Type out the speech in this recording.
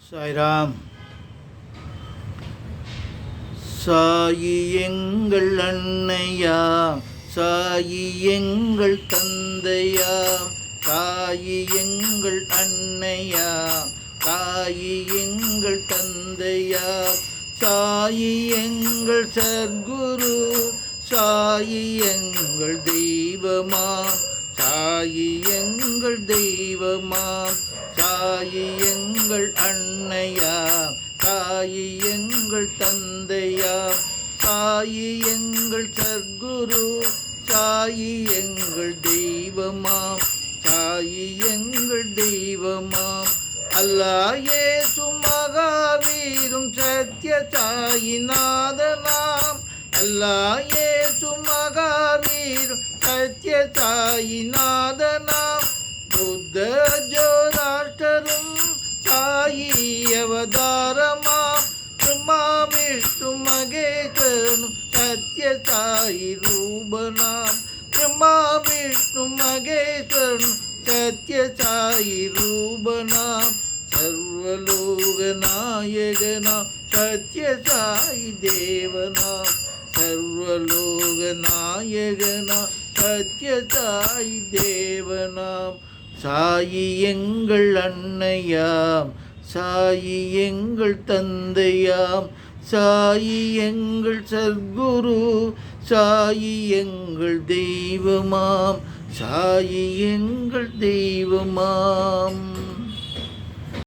சாய்ராம். சாயி எங்கள் அன்னையாம், சாயி எங்கள் தந்தையாம், சாயி எங்கள் அன்னையாம், சாயி எங்கள் தந்தையாம், சாயி எங்கள் சத்குரு, சாயி எங்கள் தெய்வமாம், சாயி எங்கள் தெய்வமாம், சாயி எங்கள் அன்னையாம், சாயி எங்கள் தந்தையாம், சாயி எங்கள் சத்குரு, சாயி எங்கள் தெய்வமாம், சாயி எங்கள் தெய்வமாம். அல்லாஹ் இயேசு மகாவீரும் சத்ய சாயிநாதனாம், அல்லாஹ் இயேசு மகாவீரும் சத்ய சாயிநாதனாம். புத்த ஜோராஷ்டரும் சாயி அவதாரமாம், பிரம்மா விஷ்ணு மகேஸ்வரனும் சத்ய சாயி ரூபனாம், பிரம்மா விஷ்ணு மகேஸ்வரனும் சத்ய சாயி ரூபனாம். சர்வலோக நாயகனாம் சத்ய சாயி தேவனாம், சர்வலோக நாயகனாம் சத்ய சாயி தேவனாம். சாயி எங்கள் அன்னையாம், சாயி எங்கள் தந்தையாம், சாயி எங்கள் சத்குரு, சாயி எங்கள் தெய்வமாம், சாயி எங்கள் தெய்வமாம்.